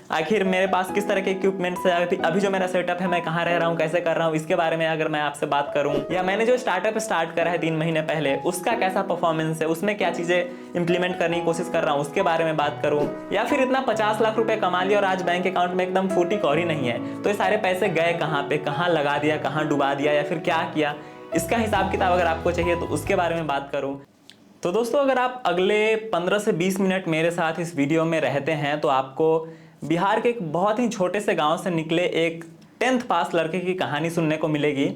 आखिर मेरे पास किस तरह के इक्विपमेंट्स है, अभी जो मेरा सेटअप है मैं कहाँ रह रहा हूँ, कैसे कर रहा हूँ, इसके बारे में अगर मैं आपसे बात करूँ, या मैंने जो स्टार्टअप स्टार्ट करा है 3 महीने पहले उसका कैसा परफॉर्मेंस है, उसमें क्या चीज़ें इंप्लीमेंट करने की कोशिश कर रहा हूँ उसके बारे में बात करूँ, या फिर इतना 50 लाख रुपए कमा लिया और आज बैंक अकाउंट में एकदम फूटी कौड़ी नहीं है, तो ये सारे पैसे गए कहाँ पे, कहाँ लगा दिया, कहाँ डुबा दिया, या फिर क्या किया, इसका हिसाब किताब अगर आपको चाहिए तो उसके बारे में बात करूँ। तो दोस्तों अगर आप अगले 15 से 20 मिनट मेरे साथ इस वीडियो में रहते हैं तो आपको बिहार के एक बहुत ही छोटे से गांव से निकले एक 10th पास लड़के की कहानी सुनने को मिलेगी,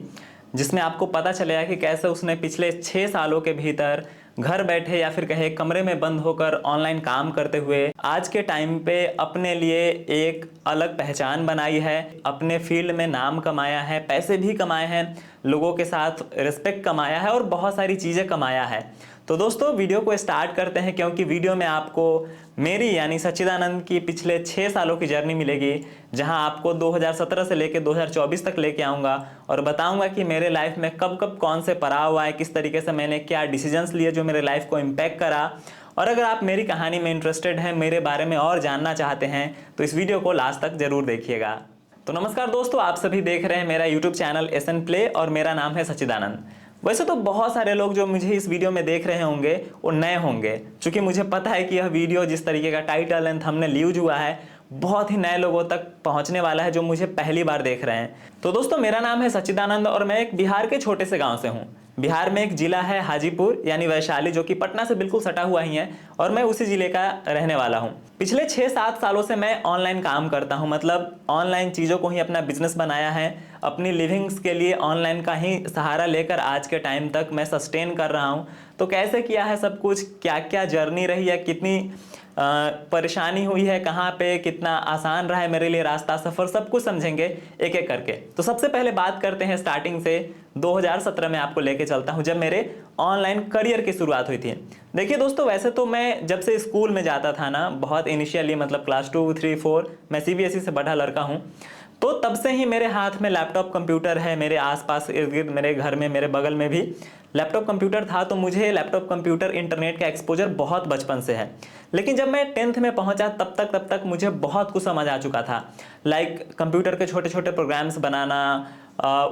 जिसमें आपको पता चलेगा कि कैसे उसने पिछले 6 सालों के भीतर घर बैठे या फिर कहे कमरे में बंद होकर ऑनलाइन काम करते हुए आज के टाइम पे अपने लिए एक अलग पहचान बनाई है, अपने फील्ड में नाम कमाया है, पैसे भी कमाए हैं, लोगों के साथ रिस्पेक्ट कमाया है और बहुत सारी चीज़ें कमाया है। तो दोस्तों वीडियो को स्टार्ट करते हैं, क्योंकि वीडियो में आपको मेरी यानी सच्चिदानंद की पिछले 6 सालों की जर्नी मिलेगी, जहां आपको 2017 से लेकर 2024 तक लेके आऊँगा और बताऊंगा कि मेरे लाइफ में कब कब कौन से पड़ाव आए, किस तरीके से मैंने क्या डिसीजंस लिए जो मेरे लाइफ को इम्पैक्ट करा। और अगर आप मेरी कहानी में इंटरेस्टेड हैं, मेरे बारे में और जानना चाहते हैं, तो इस वीडियो को लास्ट तक जरूर देखिएगा। तो नमस्कार दोस्तों, आप सभी देख रहे हैं मेरा यूट्यूब चैनल SN Play और मेरा नाम है सच्चिदानंद। वैसे तो बहुत सारे लोग जो मुझे इस वीडियो में देख रहे होंगे वो नए होंगे, क्योंकि मुझे पता है कि यह वीडियो जिस तरीके का टाइटल एंड थंबनेल यूज हुआ है बहुत ही नए लोगों तक पहुंचने वाला है जो मुझे पहली बार देख रहे हैं। तो दोस्तों मेरा नाम है सच्चिदानंद और मैं एक बिहार के छोटे से गांव से हूं। बिहार में एक जिला है हाजीपुर यानी वैशाली, जो कि पटना से बिल्कुल सटा हुआ ही है, और मैं उसी जिले का रहने वाला हूं। पिछले 6-7 सालों से मैं ऑनलाइन काम करता हूं, मतलब ऑनलाइन चीज़ों को ही अपना बिजनेस बनाया है। अपनी लिविंग्स के लिए ऑनलाइन का ही सहारा लेकर आज के टाइम तक मैं सस्टेन कर रहा हूं। तो कैसे किया है सब कुछ, क्या क्या जर्नी रही है, कितनी परेशानी हुई है, कहाँ पे कितना आसान रहा है मेरे लिए रास्ता सफ़र, सब कुछ समझेंगे एक एक करके। तो सबसे पहले बात करते हैं स्टार्टिंग से। 2017 में आपको लेके चलता हूँ, जब मेरे ऑनलाइन करियर की शुरुआत हुई थी। देखिए दोस्तों, वैसे तो मैं जब से स्कूल में जाता था ना, बहुत इनिशियली मतलब क्लास 2, 3, 4, मैं CBSE से पढ़ा लड़का हूँ, तो तब से ही मेरे हाथ में लैपटॉप कंप्यूटर है। मेरे आसपास इर्द गिर्द मेरे घर में, मेरे बगल में भी लैपटॉप कंप्यूटर था। तो मुझे लैपटॉप कंप्यूटर इंटरनेट का एक्सपोजर बहुत बचपन से है। लेकिन जब मैं 10th में पहुंचा तब तक मुझे बहुत कुछ समझ आ चुका था। लाइक कंप्यूटर के छोटे छोटे प्रोग्राम्स बनाना,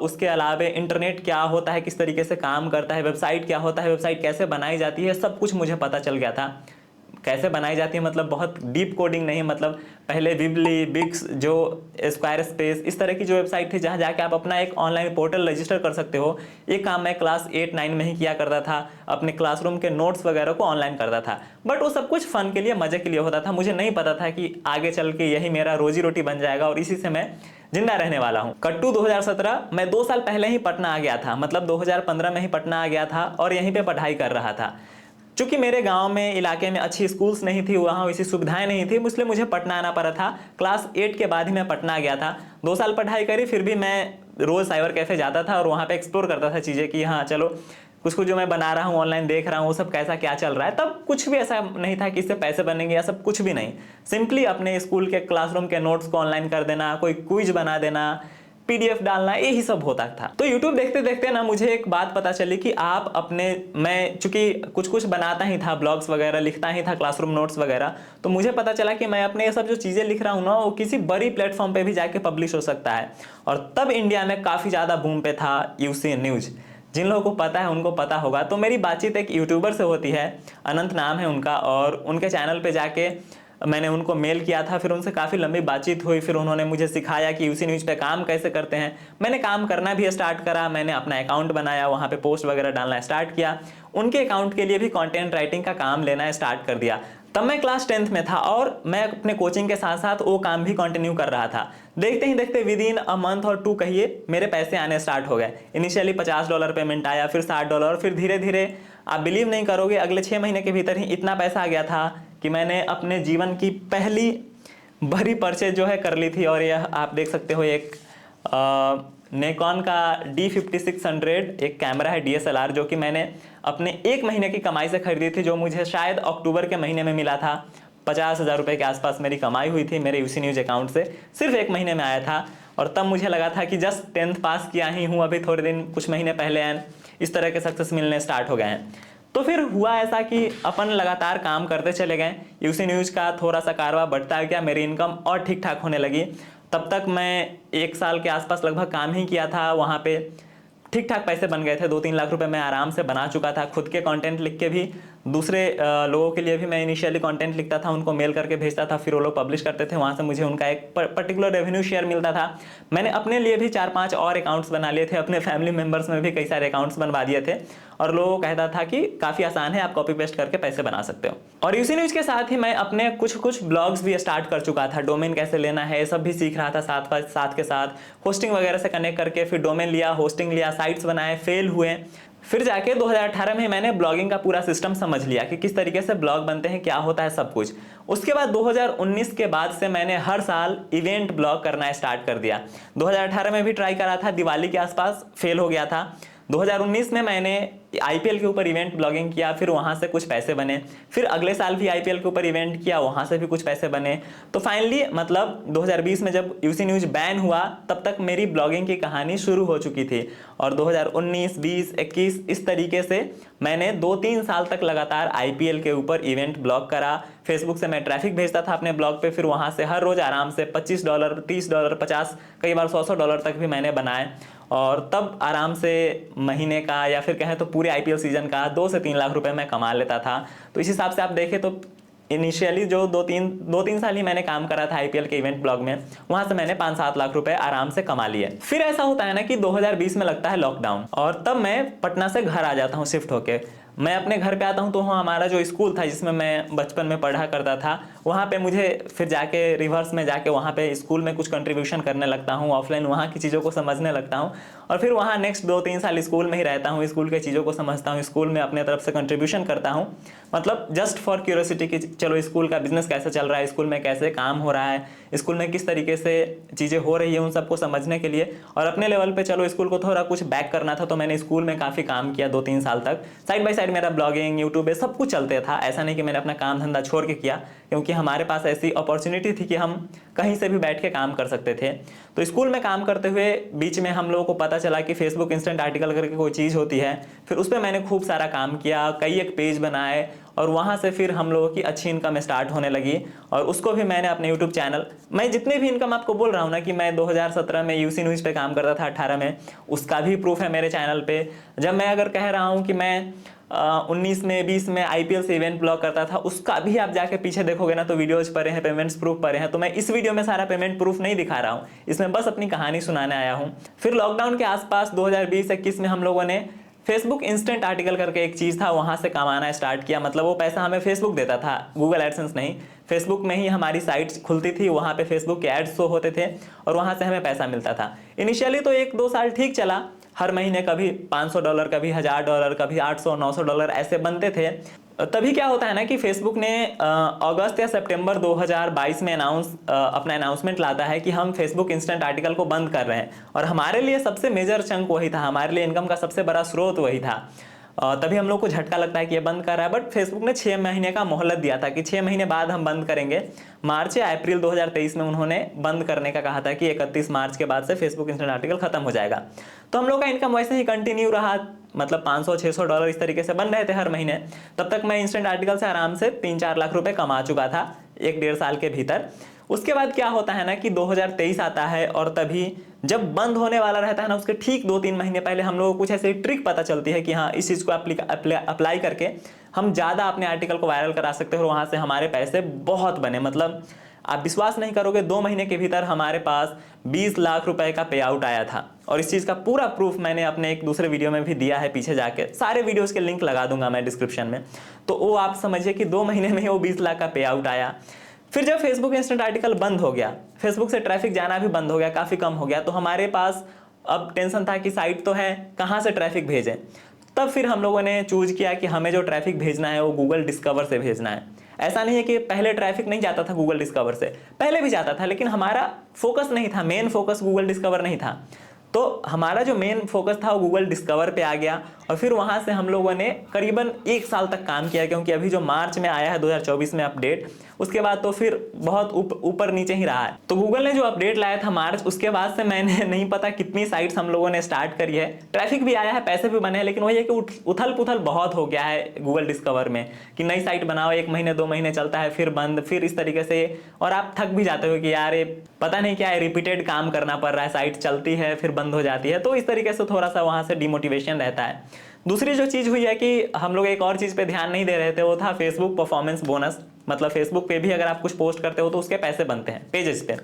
उसके अलावा इंटरनेट क्या होता है, किस तरीके से काम करता है, वेबसाइट क्या होता है, वेबसाइट कैसे बनाई जाती है, सब कुछ मुझे पता चल गया था। कैसे बनाई जाती है मतलब बहुत डीप कोडिंग नहीं, मतलब पहले विबली, बिक्स, जो स्क्वायर स्पेस, इस तरह की जो वेबसाइट थी जहाँ जाके आप अपना एक ऑनलाइन पोर्टल रजिस्टर कर सकते हो, ये काम मैं क्लास 8-9 में ही किया करता था। अपने क्लासरूम के नोट्स वगैरह को ऑनलाइन करता था, बट वो सब कुछ फन के लिए, मजे के लिए होता था। मुझे नहीं पता था कि आगे चल के यही मेरा रोजी रोटी बन जाएगा और इसी से मैं जिंदा रहने वाला हूँ। कट्टू 2017, मैं 2 साल पहले ही पटना आ गया था, मतलब 2015 में ही पटना आ गया था और यहीं पे पढ़ाई कर रहा था। चूंकि मेरे गांव में, इलाके में अच्छी स्कूल्स नहीं थी, वहाँ वैसी सुविधाएं नहीं थी, इसलिए मुझे पटना आना पड़ा था। क्लास 8 के बाद ही मैं पटना आ गया था। 2 साल पढ़ाई करी, फिर भी मैं रोज़ साइबर कैफ़े जाता था और वहाँ पे एक्सप्लोर करता था चीज़ें कि हाँ चलो कुछ कुछ जो मैं बना रहा हूँ ऑनलाइन देख रहा हूँ, वो सब कैसा क्या चल रहा है। तब कुछ भी ऐसा नहीं था कि इससे पैसे बनेंगे या सब कुछ भी नहीं। सिंपली अपने स्कूल के क्लासरूम के नोट्स को ऑनलाइन कर देना, कोई क्विज बना देना, PDF डालना, यही सब होता था। तो YouTube देखते देखते ना मुझे एक बात पता चली कि आप अपने, मैं चूंकि कुछ कुछ बनाता ही था, ब्लॉग्स वगैरह लिखता ही था, क्लासरूम नोट्स वगैरह, तो मुझे पता चला कि मैं अपने ये सब जो चीज़ें लिख रहा हूँ ना, वो किसी बड़ी प्लेटफॉर्म पे भी जाके पब्लिश हो सकता है। और तब इंडिया में काफ़ी ज़्यादा बूम पे था UC न्यूज़। जिन लोगों को पता है उनको पता होगा। तो मेरी बातचीत एक यूट्यूबर से होती है, अनंत नाम है उनका, और उनके चैनल पे जाके मैंने उनको मेल किया था। फिर उनसे काफ़ी लंबी बातचीत हुई, फिर उन्होंने मुझे सिखाया कि UC न्यूज़ पे काम कैसे करते हैं। मैंने काम करना भी स्टार्ट करा, मैंने अपना अकाउंट बनाया, वहाँ पे पोस्ट वगैरह डालना स्टार्ट किया, उनके अकाउंट के लिए भी कंटेंट राइटिंग का काम लेना स्टार्ट कर दिया। तब मैं क्लास 10th में था और मैं अपने कोचिंग के साथ साथ वो काम भी कंटिन्यू कर रहा था। देखते ही देखते विद इन अ मंथ और 2 कहिए, मेरे पैसे आने स्टार्ट हो गए। इनिशियली $50 पेमेंट आया, फिर $60, फिर धीरे धीरे, आप बिलीव नहीं करोगे, अगले 6 महीने के भीतर ही इतना पैसा आ गया था कि मैंने अपने जीवन की पहली बड़ी परचेज जो है कर ली थी। और यह आप देख सकते हो, एक निकॉन का D5600 एक कैमरा है, DSLR, जो कि मैंने अपने 1 महीने की कमाई से खरीदी थी, जो मुझे शायद अक्टूबर के महीने में मिला था। 50,000 रुपये के आसपास मेरी कमाई हुई थी मेरे UC न्यूज़ अकाउंट से, सिर्फ 1 महीने में आया था। और तब मुझे लगा था कि जस्ट 10th पास किया ही हूँ, अभी थोड़े दिन, कुछ महीने पहले हैं, इस तरह के सक्सेस मिलने स्टार्ट हो गए हैं। तो फिर हुआ ऐसा कि अपन लगातार काम करते चले गए, यूसी न्यूज़ का थोड़ा सा कारोबार बढ़ता गया, मेरी इनकम और ठीक ठाक होने लगी। तब तक मैं 1 साल के आसपास लगभग काम ही किया था, वहाँ पे ठीक ठाक पैसे बन गए थे, 2-3 लाख रुपए मैं आराम से बना चुका था। खुद के कंटेंट लिख के भी दूसरे लोगों के लिए भी मैं इनिशियली कंटेंट लिखता था, उनको मेल करके भेजता था, फिर वो लोग पब्लिश करते थे, वहाँ से मुझे उनका एक पर्टिकुलर रेवेन्यू शेयर मिलता था। मैंने अपने लिए भी 4-5 और अकाउंट्स बना लिए थे, अपने फैमिली मेम्बर्स में भी कई सारे अकाउंट्स बनवा दिए थे, और लोगों को कहता था कि काफ़ी आसान है, आप कॉपी पेस्ट करके पैसे बना सकते हो। और यूसी न्यूज़ के साथ ही मैं अपने कुछ ब्लॉग्स भी स्टार्ट कर चुका था, डोमेन कैसे लेना है ये सब भी सीख रहा था साथ के साथ, होस्टिंग वगैरह से कनेक्ट करके फिर डोमेन लिया, होस्टिंग लिया, साइट्स बनाए, फेल हुए। फिर जाके 2018 में मैंने ब्लॉगिंग का पूरा सिस्टम समझ लिया कि किस तरीके से ब्लॉग बनते हैं, क्या होता है सब कुछ। उसके बाद 2019 के बाद से मैंने हर साल इवेंट ब्लॉग करना स्टार्ट कर दिया। 2018 में भी ट्राई करा था, दिवाली के आसपास फेल हो गया था। 2019 में मैंने आईपीएल के ऊपर इवेंट ब्लॉगिंग किया, फिर वहाँ से कुछ पैसे बने। फिर अगले साल भी आईपीएल के ऊपर इवेंट किया, वहाँ से भी कुछ पैसे बने। तो फाइनली मतलब 2020 में जब यूसी न्यूज़ बैन हुआ, तब तक मेरी ब्लॉगिंग की कहानी शुरू हो चुकी थी। और 2019, 20, 21 इस तरीके से मैंने 2-3 साल तक लगातार आईपीएल के ऊपर इवेंट ब्लॉग करा। फेसबुक से मैं ट्रैफिक भेजता था अपने ब्लॉग पे, फिर वहाँ से हर रोज़ आराम से $25, $30, 50, कई बार $100 तक भी मैंने बनाए। और तब आराम से महीने का या फिर कहें तो पूरे आईपीएल सीजन का 2 से 3 लाख रुपए मैं कमा लेता था। तो इस हिसाब से आप देखें तो इनिशियली जो 2-3 साल ही मैंने काम करा था आईपीएल के इवेंट ब्लॉग में, वहां से मैंने 5-7 लाख रुपए आराम से कमा लिए। फिर ऐसा होता है ना कि 2020 में लगता है लॉकडाउन, और तब मैं पटना से घर आ जाता हूँ शिफ्ट होके। मैं अपने घर पे आता हूँ तो हमारा जो स्कूल था जिसमें मैं बचपन में पढ़ा करता था, वहाँ पे मुझे फिर जाके रिवर्स में जाके वहाँ पे स्कूल में कुछ कंट्रीब्यूशन करने लगता हूँ, ऑफलाइन वहाँ की चीज़ों को समझने लगता हूँ। और फिर वहाँ नेक्स्ट 2-3 साल स्कूल में ही रहता हूँ, स्कूल के चीज़ों को समझता हूँ, स्कूल में अपने तरफ से कंट्रीब्यूशन करता हूँ, मतलब जस्ट फॉर क्यूरियोसिटी कि चलो स्कूल का बिजनेस कैसे चल रहा है, स्कूल में कैसे काम हो रहा है, स्कूल में किस तरीके से चीज़ें हो रही है, उन सबको समझने के लिए। और अपने लेवल पे चलो स्कूल को थोड़ा कुछ बैक करना था, तो मैंने स्कूल में काफ़ी काम किया 2-3 साल तक। साइड बाय साइड मेरा ब्लॉगिंग, यूट्यूब पे सब कुछ चलते था, ऐसा नहीं कि मैंने अपना काम धंधा छोड़ के किया, क्योंकि हमारे पास ऐसी अपॉर्चुनिटी थी कि हम कहीं से भी बैठ के काम कर सकते थे। तो स्कूल में काम करते हुए बीच में हम लोगों को पता चला कि फेसबुक इंस्टेंट आर्टिकल करके कोई चीज़ होती है। फिर उस पर मैंने खूब सारा काम किया, कई एक पेज बनाए, और वहाँ से फिर हम लोगों की अच्छी इनकम स्टार्ट होने लगी। और उसको भी मैंने अपने यूट्यूब चैनल, मैं जितने भी इनकम आपको बोल रहा हूँ ना कि मैं 2017 में यूसी न्यूज़ पे काम करता था, 18 में, उसका भी प्रूफ है मेरे चैनल पे। जब मैं अगर कह रहा हूँ कि मैं 19 में 20 में आईपीएल से इवेंट ब्लॉग करता था, उसका भी आप जाके पीछे देखोगे ना तो वीडियोज पड़े हैं, पेमेंट्स प्रूफ पड़े हैं। तो मैं इस वीडियो में सारा पेमेंट प्रूफ नहीं दिखा रहा हूँ, इसमें बस अपनी कहानी सुनाने आया हूँ। फिर लॉकडाउन के आसपास 2020-21 में हम लोगों ने फेसबुक इंस्टेंट आर्टिकल करके एक चीज़ था, वहाँ से कमाना स्टार्ट किया। मतलब वो पैसा हमें फेसबुक देता था, गूगल एडसेंस नहीं। फेसबुक में ही हमारी साइट खुलती थी, वहाँ पे फेसबुक के एड्स शो होते थे और वहाँ से हमें पैसा मिलता था। इनिशियली तो 1-2 साल ठीक चला, हर महीने कभी $500, कभी $1000, कभी $800-900 ऐसे बनते थे। तभी क्या होता है ना कि फेसबुक ने अगस्त या सितंबर 2022 में अपना अनाउंसमेंट लाता है कि हम फेसबुक इंस्टेंट आर्टिकल को बंद कर रहे हैं। और हमारे लिए सबसे मेजर चंक वही था, हमारे लिए इनकम का सबसे बड़ा स्रोत वही था। तभी हम लोग को झटका लगता है कि ये बंद कर रहा है। बट फेसबुक ने 6 महीने का मोहलत दिया था कि 6 महीने बाद हम बंद करेंगे। मार्च या अप्रैल 2023 में उन्होंने बंद करने का कहा था कि 31 मार्च के बाद से फेसबुक इंस्टेंट आर्टिकल खत्म हो जाएगा। तो हम लोग का इनकम वैसे ही कंटिन्यू रहा, मतलब $500-600 इस तरीके से बन रहे थे हर महीने। तब तक मैं इंस्टेंट आर्टिकल से आराम से 3-4 लाख रुपए कमा चुका था 1-1.5 साल के भीतर। उसके बाद क्या होता है ना कि 2023 आता है, और तभी जब बंद होने वाला रहता है ना, उसके ठीक 2-3 महीने पहले हम लोगों को कुछ ऐसी ट्रिक पता चलती है कि हाँ, इस चीज़ को अप्लाई करके हम ज़्यादा अपने आर्टिकल को वायरल करा सकते हैं और वहाँ से हमारे पैसे बहुत बने। मतलब आप विश्वास नहीं करोगे, 2 महीने के भीतर हमारे पास 20 लाख रुपए का पे आउट आया था। और इस चीज़ का पूरा प्रूफ मैंने अपने एक दूसरे वीडियो में भी दिया है, पीछे जाके सारे वीडियोस के लिंक लगा दूंगा मैं डिस्क्रिप्शन में। तो वो आप समझिए कि 2 महीने में ही वो 20 लाख का पे आउट आया। फिर जब फेसबुक इंस्टेंट आर्टिकल बंद हो गया, फेसबुक से ट्रैफिक जाना भी बंद हो गया, काफ़ी कम हो गया, तो हमारे पास अब टेंशन था कि साइट तो है, कहाँ से ट्रैफिक भेजें। तब फिर हम लोगों ने चूज किया कि हमें जो ट्रैफिक भेजना है वो गूगल डिस्कवर से भेजना है। ऐसा नहीं है कि पहले ट्रैफिक नहीं जाता था गूगल डिस्कवर से, पहले भी जाता था, लेकिन हमारा फोकस नहीं था, मेन फोकस गूगल डिस्कवर नहीं था। तो हमारा जो मेन फोकस था वो गूगल डिस्कवर पे आ गया। और फिर वहाँ से हम लोगों ने करीबन 1 साल तक काम किया, क्योंकि अभी जो मार्च में आया है 2024 में अपडेट, उसके बाद तो फिर बहुत ऊपर नीचे ही रहा है। तो गूगल ने जो अपडेट लाया था मार्च, उसके बाद से मैंने नहीं पता कितनी साइट्स हम लोगों ने स्टार्ट करी है, ट्रैफिक भी आया है, पैसे भी बने हैं, लेकिन वही है कि उथल पुथल बहुत हो गया है गूगल डिस्कवर में, कि नई साइट बनाओ, 1 महीने 2 महीने चलता है, फिर बंद, फिर इस तरीके से, और आप थक भी जाते हो कि यार ये पता नहीं क्या है, रिपीटेड काम करना पड़ रहा है, साइट चलती है फिर बंद हो जाती है, तो इस तरीके से थोड़ा सा वहाँ से डिमोटिवेशन रहता है। दूसरी जो चीज़ हुई है कि हम लोग एक और चीज़ पे ध्यान नहीं दे रहे थे, वो था फेसबुक परफॉर्मेंस बोनस। मतलब फेसबुक पे भी अगर आप कुछ पोस्ट करते हो तो उसके पैसे बनते हैं पेजेस पे,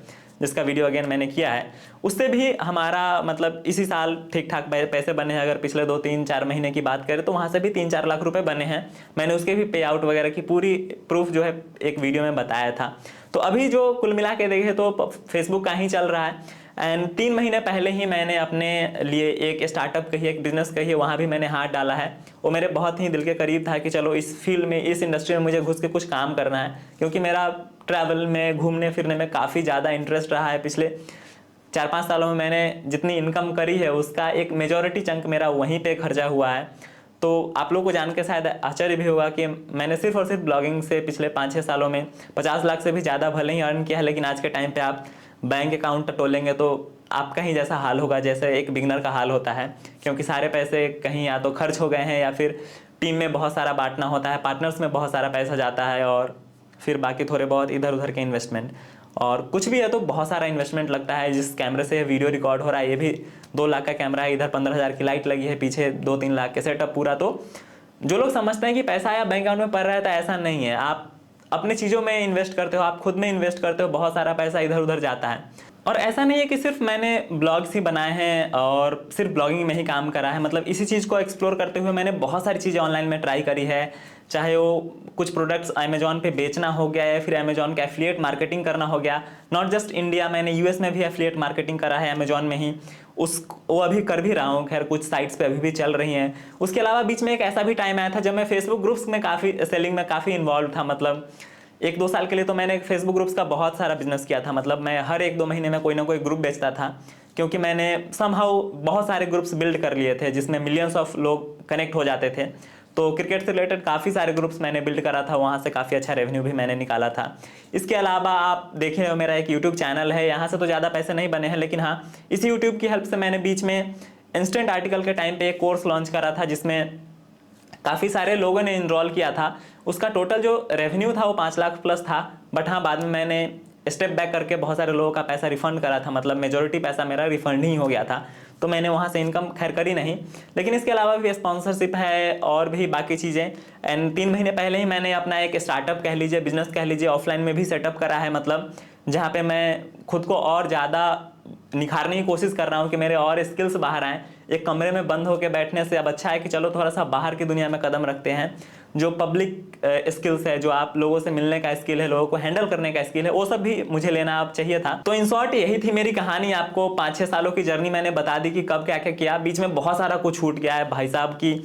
जिसका वीडियो अगेन मैंने किया है, उससे भी हमारा मतलब इसी साल ठीक ठाक पैसे बने हैं। अगर पिछले 2-3-4 महीने की बात करें तो वहाँ से भी 3-4 लाख रुपए बने हैं। मैंने उसके भी पे आउट वगैरह की पूरी प्रूफ जो है एक वीडियो में बताया था। तो अभी जो कुल मिला के देखें तो फेसबुक का ही चल रहा है। एंड 3 महीने पहले ही मैंने अपने लिए एक स्टार्टअप कहिए, एक बिजनेस कहिए, वहाँ भी मैंने हाथ डाला है। वो मेरे बहुत ही दिल के करीब था कि चलो इस फील्ड में, इस इंडस्ट्री में मुझे घुस के कुछ काम करना है, क्योंकि मेरा ट्रैवल में, घूमने फिरने में काफ़ी ज़्यादा इंटरेस्ट रहा है। पिछले 4-5 सालों में मैंने जितनी इनकम करी है उसका एक मेजॉरिटी चंक मेरा वहीं पे खर्चा हुआ है। तो आप लोगों को जान के शायद आश्चर्य भी होगा कि मैंने सिर्फ और सिर्फ ब्लॉगिंग से पिछले 5-6 सालों में 50 लाख से भी ज़्यादा भले ही अर्न किया है, लेकिन आज के टाइम पे आप बैंक अकाउंट टटोलेंगे तो आपका ही जैसा हाल होगा जैसे एक बिगनर का हाल होता है, क्योंकि सारे पैसे कहीं या तो खर्च हो गए हैं या फिर टीम में बहुत सारा बांटना होता है, पार्टनर्स में बहुत सारा पैसा जाता है, और फिर बाकी थोड़े बहुत इधर उधर के इन्वेस्टमेंट, और कुछ भी है तो बहुत सारा इन्वेस्टमेंट लगता है। जिस कैमरे से वीडियो रिकॉर्ड हो रहा है ये भी 2 लाख का कैमरा है, इधर 15,000 की लाइट लगी है, पीछे 2-3 लाख के सेटअप पूरा। तो जो लोग समझते हैं कि पैसा या बैंक अकाउंट में पड़ रहा है, तो ऐसा नहीं है। आप अपने चीज़ों में इन्वेस्ट करते हो, आप खुद में इन्वेस्ट करते हो, बहुत सारा पैसा इधर उधर जाता है। और ऐसा नहीं है कि सिर्फ मैंने ब्लॉग्स ही बनाए हैं और सिर्फ ब्लॉगिंग में ही काम करा है। मतलब इसी चीज़ को एक्सप्लोर करते हुए मैंने बहुत सारी चीज़ें ऑनलाइन में ट्राई करी है, चाहे वो कुछ प्रोडक्ट्स अमेजॉन पे बेचना हो गया या फिर अमेजॉन का एफिलिएट मार्केटिंग करना हो गया। नॉट जस्ट इंडिया, मैंने यूएस में भी एफिलिएट मार्केटिंग करा है अमेजॉन में ही, वो अभी कर भी रहा हूँ। खैर कुछ साइट्स पे अभी भी चल रही हैं। उसके अलावा बीच में एक ऐसा भी टाइम आया था जब मैं फेसबुक ग्रुप्स में काफ़ी सेलिंग में काफ़ी इन्वॉल्व था। मतलब 1-2 साल के लिए तो मैंने फेसबुक ग्रुप्स का बहुत सारा बिजनेस किया था। मतलब मैं हर 1-2 महीने में कोई ना कोई ग्रुप बेचता था, क्योंकि मैंने समहाउ बहुत सारे ग्रुप्स बिल्ड कर लिए थे जिसमें मिलियंस ऑफ लोग कनेक्ट हो जाते थे। तो क्रिकेट से रिलेटेड काफ़ी सारे ग्रुप्स मैंने बिल्ड करा था, वहाँ से काफ़ी अच्छा रेवेन्यू भी मैंने निकाला था। इसके अलावा आप देखें मेरा एक यूट्यूब चैनल है, यहाँ से तो ज़्यादा पैसे नहीं बने हैं, लेकिन हाँ इस यूट्यूब की हेल्प से मैंने बीच में इंस्टेंट आर्टिकल के टाइम पे एक कोर्स लॉन्च करा था जिसमें काफ़ी सारे लोगों ने इनरोल किया था। उसका टोटल जो रेवेन्यू था वो 5 लाख प्लस था, बट हाँ बाद में मैंने स्टेप बैक करके बहुत सारे लोगों का पैसा रिफंड करा था। मतलब मेजॉरिटी पैसा मेरा रिफंड ही हो गया था, तो मैंने वहाँ से इनकम खैर करी नहीं। लेकिन इसके अलावा भी स्पॉन्सरशिप है और भी बाकी चीज़ें। एंड 3 महीने पहले ही मैंने अपना एक स्टार्टअप कह लीजिए, बिजनेस कह लीजिए, ऑफलाइन में भी सेटअप करा है। मतलब जहाँ पे मैं खुद को और ज़्यादा निखारने की कोशिश कर रहा हूँ कि मेरे और स्किल्स बाहर आएँ। एक कमरे में बंद होकर बैठने से अब अच्छा है कि चलो थोड़ा सा बाहर की दुनिया में कदम रखते हैं। जो पब्लिक स्किल्स है, जो आप लोगों से मिलने का स्किल है, लोगों को हैंडल करने का स्किल है, वो सब भी मुझे लेना अब चाहिए था। तो इन शॉर्ट यही थी मेरी कहानी। आपको 5-6 सालों की जर्नी मैंने बता दी कि कब क्या क्या किया। बीच में बहुत सारा कुछ छूट गया है भाई साहब की।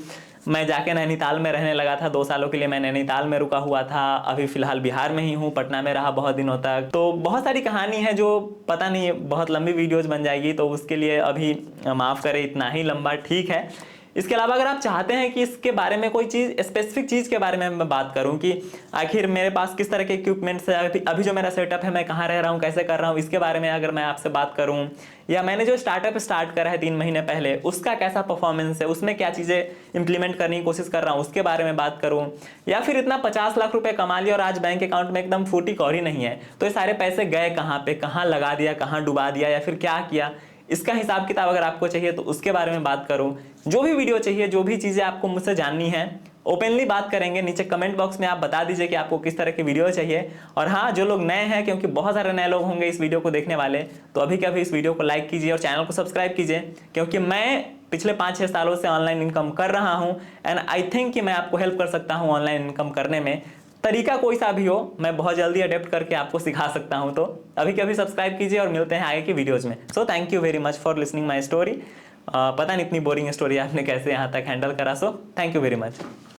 मैं जाके नैनीताल में रहने लगा था 2 सालों के लिए, मैं नैनीताल में रुका हुआ था। अभी फिलहाल बिहार में ही हूँ, पटना में रहा बहुत दिनों तक। तो बहुत सारी कहानी है जो पता नहीं बहुत लंबी वीडियोज बन जाएगी, तो उसके लिए अभी माफ़ करें इतना ही लंबा, ठीक है। इसके अलावा अगर आप चाहते हैं कि इसके बारे में कोई चीज़, स्पेसिफिक चीज़ के बारे में मैं बात करूं कि आखिर मेरे पास किस तरह के इक्विपमेंट्स है, अभी जो मेरा सेटअप है, मैं कहाँ रह रहा हूं, कैसे कर रहा हूं, इसके बारे में अगर मैं आपसे बात करूं, या मैंने जो स्टार्टअप स्टार्ट करा है 3 महीने पहले उसका कैसा परफॉर्मेंस है, उसमें क्या चीज़ें इंप्लीमेंट करने की कोशिश कर रहा हूँ, उसके बारे में बात करूँ, या फिर इतना 50 लाख रुपए कमा लिया और आज बैंक अकाउंट में एकदम फूटी कौड़ी नहीं है, तो ये सारे पैसे गए कहाँ पे, कहाँ लगा दिया, कहाँ डुबा दिया, या फिर क्या किया, इसका हिसाब किताब अगर आपको चाहिए तो उसके बारे में बात करूं। जो भी वीडियो चाहिए, जो भी चीज़ें आपको मुझसे जाननी है, ओपनली बात करेंगे। नीचे कमेंट बॉक्स में आप बता दीजिए कि आपको किस तरह की वीडियो चाहिए। और हाँ, जो लोग नए हैं, क्योंकि बहुत सारे नए लोग होंगे इस वीडियो को देखने वाले, तो अभी के अभी इस वीडियो को लाइक कीजिए और चैनल को सब्सक्राइब कीजिए, क्योंकि मैं पिछले 5-6 सालों से ऑनलाइन इनकम कर रहा हूँ एंड आई थिंक कि मैं आपको हेल्प कर सकता हूँ ऑनलाइन इनकम करने में। तरीका कोई सा भी हो, मैं बहुत जल्दी अडेप्ट करके आपको सिखा सकता हूं। तो अभी के अभी सब्सक्राइब कीजिए और मिलते हैं आगे की वीडियोज में। So thank you very much for listening my story. पता नहीं इतनी बोरिंग स्टोरी आपने कैसे यहाँ तक हैंडल करा। So thank you very much.